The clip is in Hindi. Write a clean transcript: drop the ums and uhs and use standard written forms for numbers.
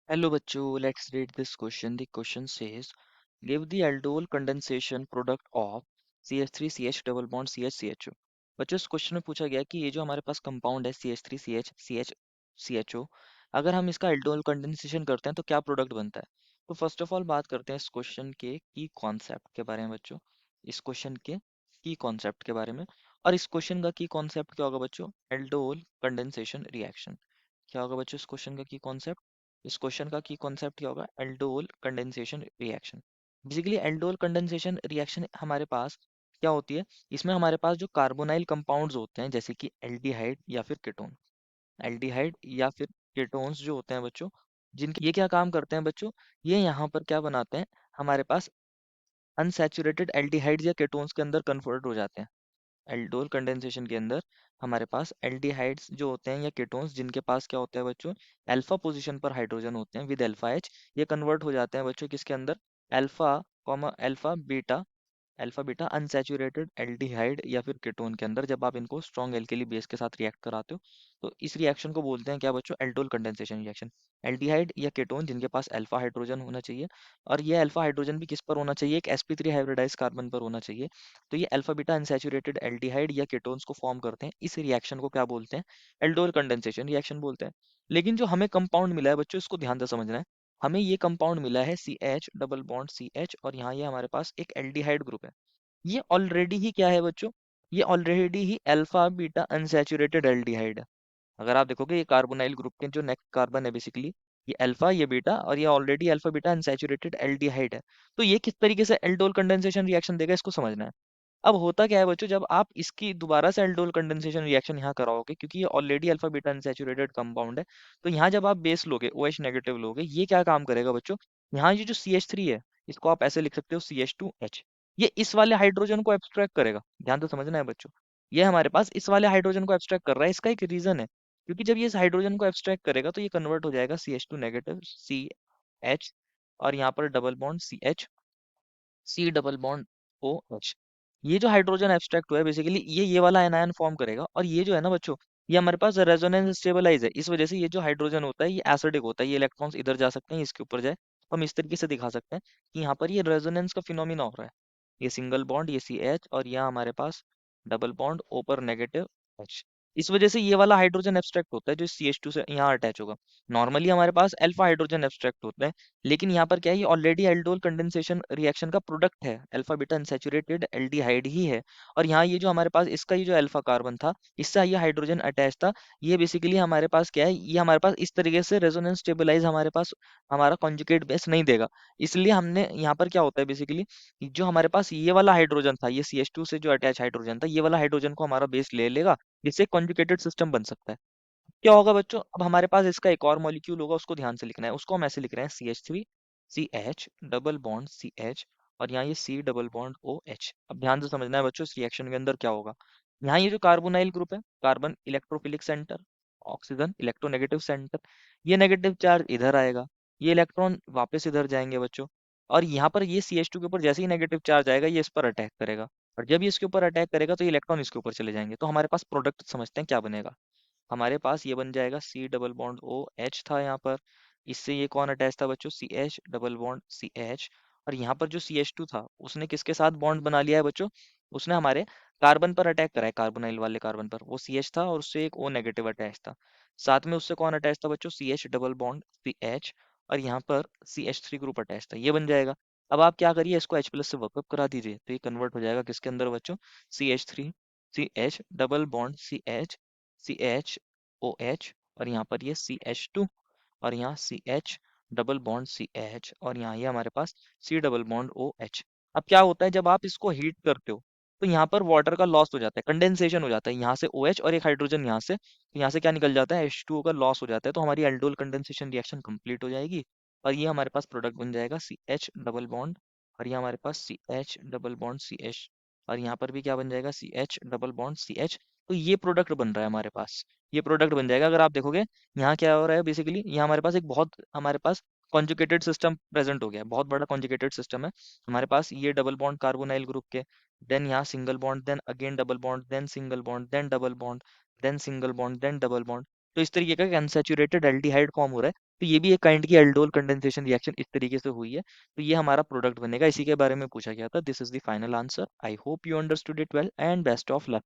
Hello बच्चों, let's read this question. The question says, give the aldol condensation product of CH3CH double bond CH CHO. बच्चों इस क्वेश्चन में पूछा गया कि ये जो हमारे पास कंपाउंड है CH3CH CH CHO, अगर हम इसका aldol कंडेंसेशन करते हैं तो क्या प्रोडक्ट बनता है। तो फर्स्ट ऑफ ऑल बात करते हैं इस क्वेश्चन के की कॉन्सेप्ट के बारे में बच्चों। इस क्वेश्चन के की कॉन्सेप्ट के बारे में। और इस क्वेश्चन का की कॉन्सेप्ट क्या होगा बच्चों? aldol condensation reaction. क्या होगा बच्चों इस क्वेश्चन का की कॉन्सेप्ट? इस क्वेश्चन का की कॉन्सेप्ट क्या होगा? Aldol condensation reaction. Basically aldol condensation reaction हमारे पास क्या होती है? इसमें हमारे पास जो कार्बोनाइल कंपाउंड्स होते हैं जैसे कि एल्डिहाइड या फिर कीटोन, एल्डिहाइड या फिर कीटोन्स जो होते हैं बच्चों, जिनके ये क्या काम करते हैं बच्चों? ये यहाँ पर क्या बनाते हैं? हमारे पास अनसैचुरेटेड एल्डिहाइड्स या कीटोन्स के अंदर कन्वर्ट हो जाते हैं। एल्डोल कंडेंसेशन के अंदर हमारे पास एल्डिहाइड्स जो होते हैं या कीटोन्स जिनके पास क्या होता है बच्चों? अल्फा पोजीशन पर हाइड्रोजन होते हैं विद अल्फा एच। ये कन्वर्ट हो जाते हैं बच्चों किसके अंदर? Alpha comma alpha beta unsaturated aldehyde या फिर कीटोन के अंदर। जब आप इनको स्ट्रॉन्ग एल्केली बेस के साथ रिएक्ट कराते हो तो इस रिएक्शन को बोलते हैं क्या बच्चों? Aldol condensation reaction. एल्डिहाइड या कीटोन जिनके पास अल्फा हाइड्रोजन होना चाहिए, और ये अल्फा हाइड्रोजन भी किस पर होना चाहिए? एक sp3 हाइब्रिडाइज कार्बन पर होना चाहिए। तो ये अल्फा बीटा अनसैचुरेटेड एल्डिहाइड या कीटोन्स को फॉर्म करते हैं। इस रिएक्शन को क्या बोलते हैं? एल्डोल कंडेंसेशन रिएक्शन बोलते हैं। लेकिन जो हमें कंपाउंड मिला है बच्चों, इसको ध्यान से समझना है। हमें ये कंपाउंड मिला है CH डबल बॉन्ड CH, और यहाँ ये हमारे पास एक एल्डिहाइड ग्रुप है। ये ऑलरेडी ही क्या है बच्चों? ये ऑलरेडी ही अल्फा बीटा अनसैचुरेटेड एल्डिहाइड है। अगर आप देखोगे ये कार्बोनाइल ग्रुप के जो नेक्स्ट कार्बन है बेसिकली, ये अल्फा ये बीटा, और ये already alpha beta unsaturated aldehyde है। तो ये किस तरीके से एल्डोल कंडेंसेशन रिएक्शन देगा, इसको समझना है। अब होता क्या है बच्चों, जब आप इसकी दोबारा से एल्डोल कंडेंसेशन रिएक्शन यहाँ कराओगे, क्योंकि ये already alpha beta unsaturated compound है, तो यहाँ जब आप बेस लोगे OH नेगेटिव लोगे, ये क्या काम करेगा बच्चों? यहाँ ये जो CH3 है, इसको आप ऐसे लिख सकते हो CH2H। ये इस वाले हाइड्रोजन को एब्स्ट्रैक्ट करेगा। ध्यान तो समझना है बच्चों। ये हमारे पास इस वाले हाइड्रोजन को एब्स्ट्रैक्ट कर रहा है। इसका एक रीजन है, क्योंकि जब ये इस हाइड्रोजन को एब्स्ट्रैक्ट करेगा तो ये कन्वर्ट हो जाएगा CH2 नेगेटिव CH, और यहाँ पर double bond CH, C double bond OH। ये जो हाइड्रोजन एब्स्ट्रैक्ट हुआ है बेसिकली ये वाला एनायन फॉर्म करेगा, और ये जो है ना बच्चों, ये हमारे पास रेजोनेंस स्टेबलाइज है। इस वजह से ये जो हाइड्रोजन होता है ये एसिडिक होता है। ये इलेक्ट्रॉन्स इधर जा सकते हैं, इसके ऊपर जाए, तो हम इस तरीके से दिखा सकते हैं कि यहाँ पर ये रेजोनेंस का फिनोमिना हो रहा है। ये सिंगल बॉन्ड, ये CH, और यहाँ हमारे पास डबल बॉन्ड O पर नेगेटिव H। इस वजह से ये वाला हाइड्रोजन एब्स्ट्रैक्ट होता है जो CH2 से यहाँ अटैच होगा। नॉर्मली हमारे पास अल्फा हाइड्रोजन एब्स्ट्रैक्ट होता है, लेकिन यहाँ पर क्या है, ये ऑलरेडी एल्डोल कंडेंसेशन रिएक्शन का प्रोडक्ट है, अल्फा बीटा अनसैचुरेटेड एल्डिहाइड ही है। और यहाँ ये जो हमारे पास इसका ये जो अल्फा कार्बन था, इससे ये हाइड्रोजन अटैच था। ये बेसिकली हमारे पास क्या है, ये हमारे पास इस तरीके से रेजोनेंस स्टेबलाइज हमारे पास हमारा कॉन्जुगेट बेस नहीं देगा। इसलिए हमने यहाँ पर क्या होता है बेसिकली, जो हमारे पास ये वाला हाइड्रोजन था, ये CH2 से जो अटैच हाइड्रोजन था, ये वाला हाइड्रोजन को हमारा बेस ले लेगा, जिससे कॉन्जुगेटेड सिस्टम बन सकता है। क्या होगा बच्चों, अब हमारे पास इसका एक और मॉलिक्यूल होगा, उसको ध्यान से लिखना है। उसको हम ऐसे लिख रहे हैं CH3CH डबल बॉन्ड CH, और यहाँ ये C डबल बॉन्ड OH। अब ध्यान से समझना है बच्चों इस रिएक्शन के अंदर क्या होगा। यहाँ ये जो कार्बोनाइल ग्रुप है, carbon electrophilic centre, oxygen electronegative centre, ये नेगेटिव चार्ज इधर आएगा, ये इलेक्ट्रॉन वापस इधर जाएंगे बच्चों, और यहाँ पर ये CH2 के ऊपर जैसे ही नेगेटिव चार्ज आएगा ये इस पर अटैक करेगा, और जब ये इसके ऊपर अटैक करेगा तो ये इलेक्ट्रॉन इसके ऊपर चले जाएंगे। तो हमारे पास प्रोडक्ट समझते हैं क्या बनेगा। हमारे पास ये बन जाएगा C डबल बॉन्ड OH था यहाँ पर, इससे ये कौन अटैच था बच्चों? CH double bond CH। और यहाँ पर जो CH2 था उसने किसके साथ बॉन्ड बना लिया है बच्चों? उसने हमारे कार्बन पर अटैक करा है, कार्बोनाइल वाले कार्बन पर। वो CH था और उससे एक O नेगेटिव अटैच था। साथ में उससे कौन अटैच था बच्चों? CH डबल बॉन्ड CH, और यहाँ पर CH3 ग्रुप अटैच था। ये बन जाएगा। अब आप क्या करिए, इसको H प्लस से वर्कअप करा दीजिए, तो ये कन्वर्ट हो जाएगा किसके अंदर बच्चों? CH3 CH double bond CH CHOH, और यहाँ पर ये CH2, और यहाँ CH डबल बॉन्ड CH, और यहाँ ये हमारे पास C डबल बॉन्ड OH। अब क्या होता है जब आप इसको हीट करते हो, तो यहाँ पर वाटर का लॉस हो जाता है, कंडेंसेशन हो जाता है, यहाँ से OH और एक हाइड्रोजन यहाँ से, तो यहाँ से क्या निकल जाता है? H2O का लॉस हो जाता है। तो हमारी एल्डोल कंडेंसेशन रिएक्शन कंप्लीट हो जाएगी, और ये हमारे पास प्रोडक्ट बन जाएगा CH डबल बॉन्ड, और ये हमारे पास CH डबल बॉन्ड CH, और यहाँ पर भी क्या बन जाएगा? CH double bond CH। तो ये प्रोडक्ट बन रहा है हमारे पास, ये प्रोडक्ट बन जाएगा। अगर आप देखोगे यहाँ क्या हो रहा है बेसिकली, यहाँ हमारे पास एक बहुत हमारे पास कॉन्जुगेटेड सिस्टम प्रेजेंट हो गया है, बहुत बड़ा कॉन्जुगेटेड सिस्टम है हमारे पास। ये डबल बॉन्ड कार्बोनाइल ग्रुप के, देन यहाँ single bond, then again double bond, then single bond, then double bond, then single bond, then double bond. तो इस तरीके का एक अनसैचुरेटेड एल्डिहाइड फॉर्म हो रहा है। तो ये भी एक काइंड की एल्डोल कंडेंसेशन रिएक्शन इस तरीके से हुई है। तो ये हमारा प्रोडक्ट बनेगा, इसी के बारे में पूछा गया था। This is the final answer. I hope you understood it well and best of luck.